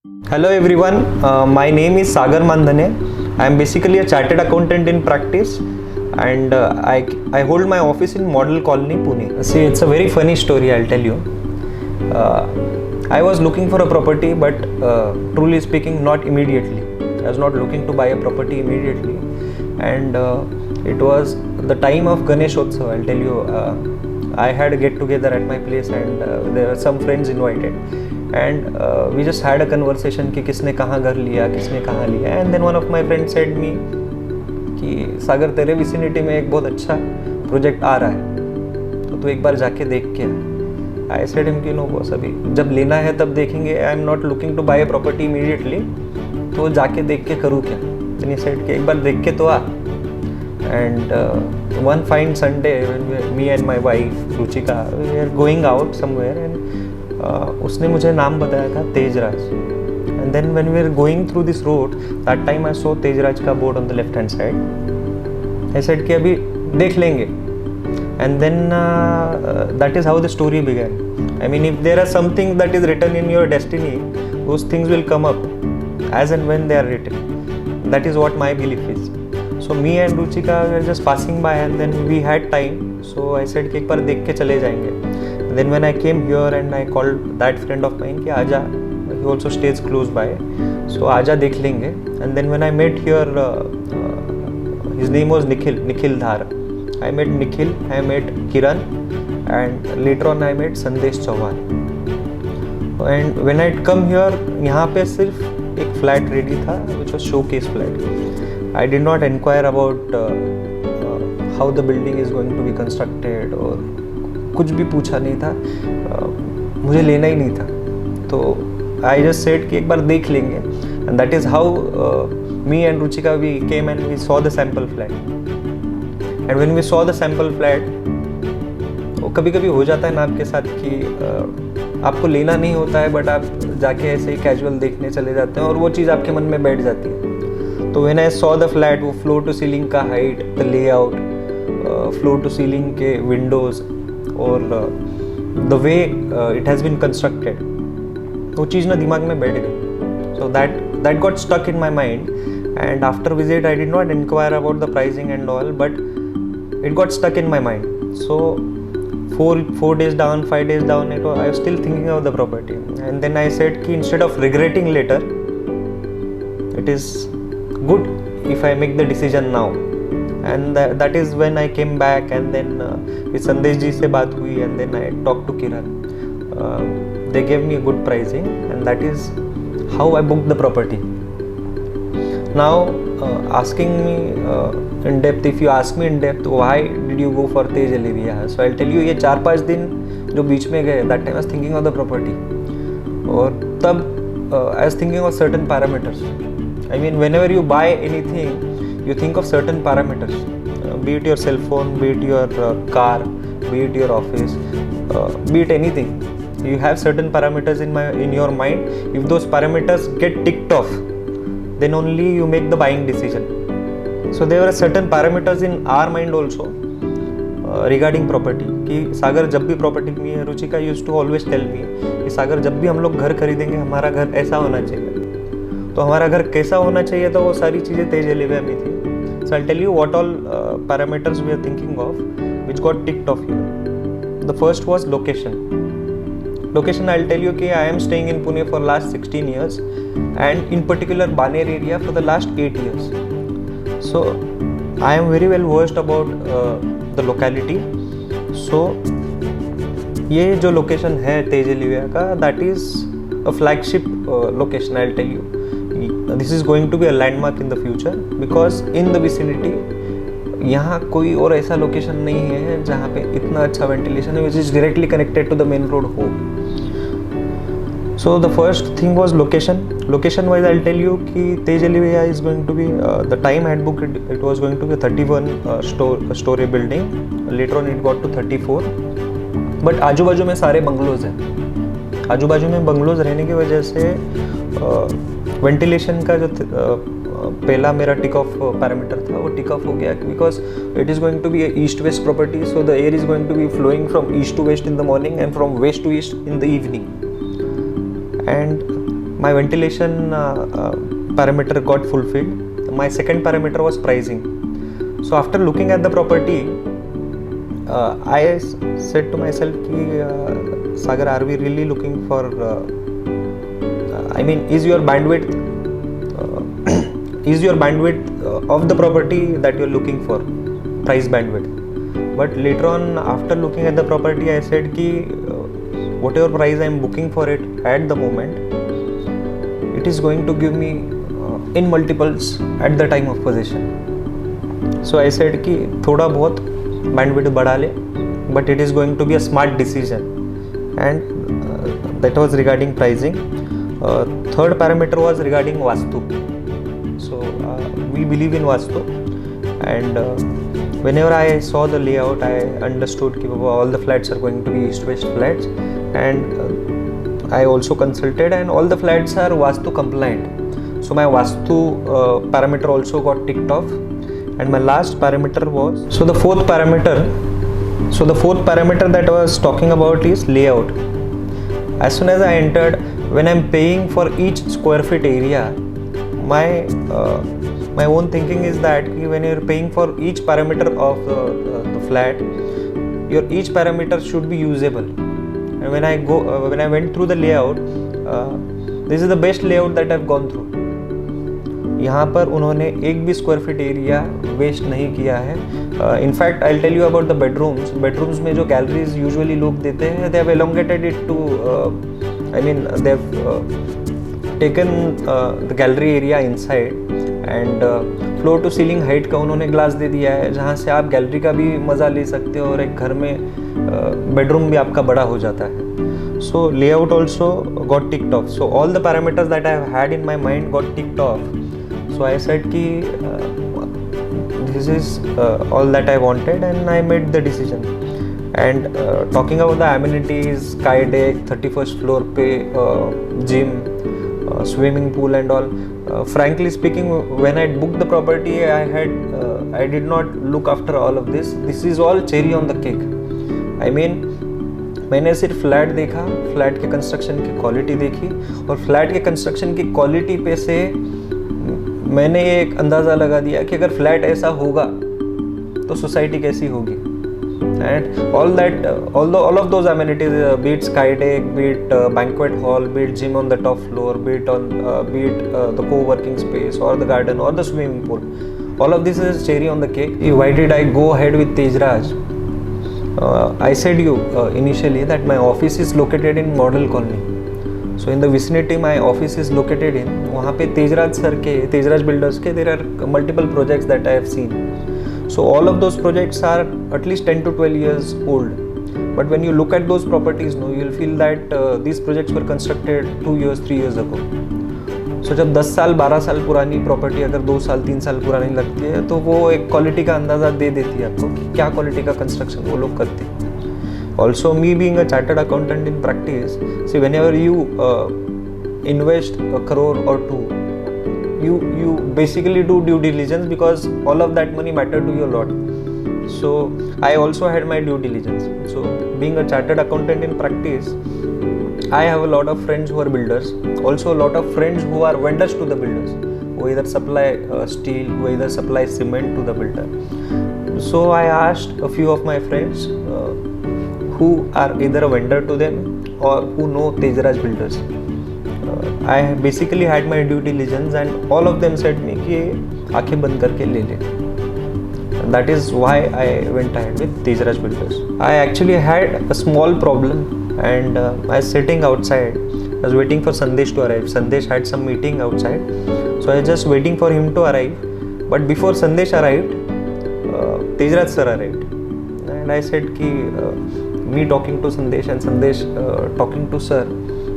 Hello everyone, my name is Sagar Mandhane. I am basically a chartered accountant in practice and I hold my office in Model Colony, Pune. See, it's a very funny story, I'll tell you. Uh, I was looking for a property, but truly speaking, not immediately. I was not looking to buy a property immediately, and it was the time of Ganesh Utsav. I'll tell you, I had a get together at my place, and there were some friends invited, and we just had a conversation कि किसने कहाँ घर लिया, किसने कहाँ लिया, and then one of my friends said me कि सागर तेरे विसिनिटी में एक बहुत अच्छा प्रोजेक्ट आ रहा है, तो तू एक बार जाके देख के आ। I said him कि नो बॉस, अभी जब लेना है तब देखेंगे, I am not looking to buy a property immediately, तो जाके देख के करूँ क्या। then he said कि एक बार देख के तो आ। and one fine Sunday when me and my wife Ruchika we are going out somewhere and उसने मुझे नाम बताया था Tejraj, and then when we were going through this road that time I saw Tejraj का board on the left hand side. I said कि अभी देख लेंगे, and then that is how the story began. I mean, if there are something that is written in your destiny, those things will come up as and when they are written. That is what my belief is. So me and Ruchika were just passing by and then we had time. So I said कि एक बार देख के चले जाएंगे. Then when I came here and I called that friend of mine कि आजा, he also stays close by. So आजा देख लेंगे. And then when I met here, his name was Nikhil Dhar. I met Nikhil, I met Kiran, and later on I met Sandesh Chauhan. And when I come here, यहाँ पे सिर्फ एक flat ready था, which was showcase flat. I did not inquire about how the building is going to be constructed और कुछ भी पूछा नहीं था, मुझे लेना ही नहीं था, तो I just said कि एक बार देख लेंगे, and that is how me and Ruchika we came and we saw the sample flat. And when we saw the sample flat, वो कभी कभी हो जाता है ना आपके साथ कि आपको लेना नहीं होता है बट आप जाके ऐसे ही कैजुअल देखने चले जाते हैं और वो चीज़ आपके मन में बैठ जाती है। तो when I saw the flat, वो फ्लोर टू सीलिंग का height, the layout, floor to ceiling के विंडोज़ और the way it has been constructed, वो चीज़ ना दिमाग में बैठ गई. So that got stuck in my mind, and after visit I did not inquire about the pricing and all, but it got stuck in my mind. So 4 days down, 5 days down, I was still thinking of the property, and then I said कि instead of regretting later, it is good if I make the decision now. And that is when I came back, and then with Sandesh ji से बात हुई, and then I talked to Kiran. They gave me a good pricing, and that is how I booked the property. Now asking me in depth, if you ask me in depth why did you go for Tej Olivia, so I'll tell you, ये 4-5 दिन जो बीच में गए, that time I was thinking of the property, और तब I was thinking of certain parameters. I mean, whenever you buy anything, you think of certain parameters, be it your cell phone, be it your car, be it your office, be it anything. You have certain parameters in your mind. If those parameters get ticked off, then only you make the buying decision. So there were certain parameters in our mind also regarding property कि सागर जब भी property में है, Ruchika used to always tell me कि सागर जब भी हम लोग घर खरीदेंगे हमारा घर ऐसा होना चाहिए, तो हमारा घर कैसा होना चाहिए, तो वो सारी चीज़ें तेज एलिविया में थी. So I'll tell you what all parameters we are thinking of which got ticked off here. The first was location. Location, I'll tell you कि I am staying in Pune for last 16 years and in particular Baner area for the last 8 years. So I am very well versed about the locality. So ये जो location है तेज एलिविया का, that is a flagship location. I'll tell you, this is going to be a landmark in the future because in the vicinity यहाँ कोई और ऐसा location नहीं है जहाँ पे इतना अच्छा वेंटिलेशन है, which is directly connected to the main road home. So the first thing was location. Location wise, I'll tell you कि Tej Olivia is going to be the time I had booked it was going to be a 31 story building. Later on it got to 34. But आजू बाजू में सारे bungalows हैं. आजू बाजू में bungalows रहने की वजह से वेंटिलेशन का जो पहला मेरा टिक ऑफ पैरामीटर था वो टिक ऑफ हो गया, because it is going to be east west property. So the air is going to be flowing from east to west in the morning and from west to east in the evening. And my ventilation parameter got fulfilled. My second parameter was pricing. So after looking at the property, I said to myself ki Sagar, are we really looking for I mean, is your bandwidth of the property that you're looking for, price bandwidth? But later on, after looking at the property, I said ki whatever price I'm booking for it at the moment, it is going to give me in multiples at the time of possession. So I said कि थोड़ा बहुत bandwidth बढ़ा ले, but it is going to be a smart decision, and that was regarding pricing. Third parameter was regarding Vastu. So we believe in Vastu, and whenever I saw the layout, I understood कि all the flats are going to be east-west flats, and I also consulted, and all the flats are Vastu compliant. So my Vastu parameter also got ticked off, and my last parameter was the fourth parameter that I was talking about is layout. As soon as I entered, when I'm paying for each square feet area, my own thinking is that when you're paying for each parameter of the flat, your each parameter should be usable. And when I went through the layout, this is the best layout that I've gone through. यहाँ पर उन्होंने एक भी square feet area waste नहीं किया है. In fact I will tell you about the bedrooms में जो गैलरीज यूजुअली लोग देते हैं, they have elongated it to I mean they have taken the gallery area inside, and floor to ceiling height का उन्होंने ग्लास दे दिया है, जहाँ से आप गैलरी का भी मज़ा ले सकते हो और एक घर में बेडरूम भी आपका बड़ा हो जाता है. So layout also got ticked off. So all the parameters that I have had in my mind got ticked off. So I said ki this is all that I wanted, and I made the decision. And talking about the amenities, sky deck, 31st floor pe gym, swimming pool and all. Frankly speaking, when I booked the property, I did not look after all of this. This is all cherry on the cake. I mean, मैंने सिर्फ flat देखा, flat के construction की quality देखी, और flat के construction की quality पे से मैंने एक अंदाज़ा लगा दिया कि अगर फ्लैट ऐसा होगा तो सोसाइटी कैसी होगी. And all of those amenities, be it sky deck, be it banquet hall, be it gym on the top floor, be it the co-working space or the garden or the swimming pool, all of this is cherry on the cake. Why did I go ahead with Tejraj? I said you initially that my office is located in Model Colony. So in the vicinity my office is located in, वहाँ पे Tejraj builders के there are multiple projects that I have seen. So all of those projects are at least 10 to 12 years old. But when you look at those properties, no, you will feel that these projects were constructed 2 years, 3 years ago. So जब 10 साल 12 साल पुरानी property अगर 2 साल 3 साल पुरानी लगती है, तो वो एक क्वालिटी का अंदाज़ा दे देती है आपको कि क्या क्वालिटी का कंस्ट्रक्शन वो लोग करते हैं. Also me being a chartered accountant in practice, C whenever you invest a crore or 2, you basically do due diligence because all of that money matter to you a lot. So I also had my due diligence. So being a chartered accountant in practice, I have a lot of friends who are builders, also a lot of friends who are vendors to the builders, who either supply steel, who either supply cement to the builder. So I asked a few of my friends who are either a vendor to them or who know Tejraj builders. I basically had my due diligence, and all of them said me कि आँखें बंद करके ले ले. That is why I went ahead with Tejraj builders. I actually had a small problem, and I was sitting outside. I was waiting for Sandesh to arrive. Sandesh had some meeting outside, so I was just waiting for him to arrive. But before Sandesh arrived, Tejraj sir arrived, and I said ki me talking to Sandesh and Sandesh talking to sir,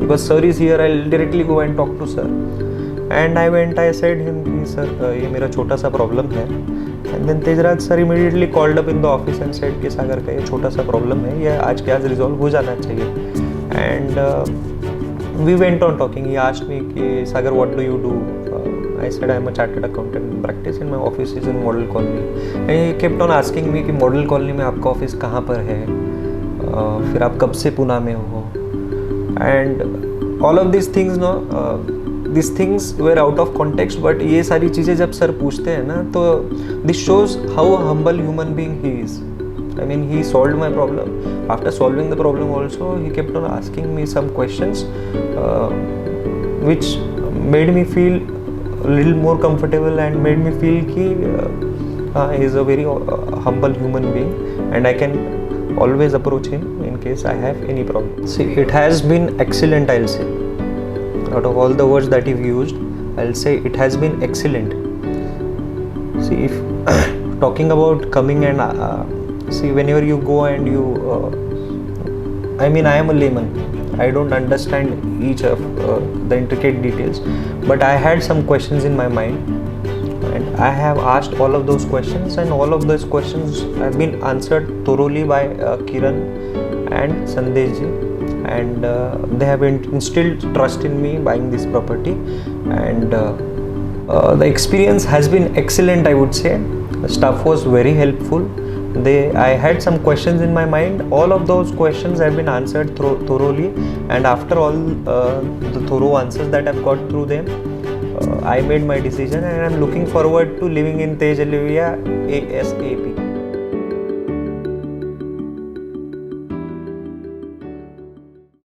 because sir is here, I'll directly go and talk to sir. And I went, I said him ki sir, ये मेरा छोटा सा problem है. And then Tejraj sir immediately called up in the office and said कि सागर का ये छोटा सा प्रॉब्लम है, ये आज के आज रिजॉल्व हो जाना चाहिए. And we went on talking. He asked me कि सागर what do you do? I said I am a chartered accountant in practice and my office is in Model Colony. And he kept on asking me कि Model Colony में आपका office कहाँ पर है, फिर आप कब से पुणे में हो. And all of these things no these things were out of context, but ये सारी चीज़ें जब सर पूछते हैं ना तो this shows how a humble human being he is. I mean, he solved my problem. After solving the problem also, he kept on asking me some questions which made me feel a little more comfortable and made me feel कि he is a very humble human being and I can always approach him in case I have any problem. See, it has been excellent, I'll say. Out of all the words that you've used, I'll say it has been excellent. See, if talking about coming and see, whenever you go and you I mean, I am a layman. I don't understand each of the intricate details, but I had some questions in my mind and I have asked all of those questions, and all of those questions have been answered thoroughly by Kiran and Sandesh ji, and they have instilled trust in me buying this property, and the experience has been excellent, I would say. The staff was very helpful. I had some questions in my mind. All of those questions have been answered thoroughly, and after all the thorough answers that I've got through them, I made my decision and I'm looking forward to living in Tej Olivia ASAP.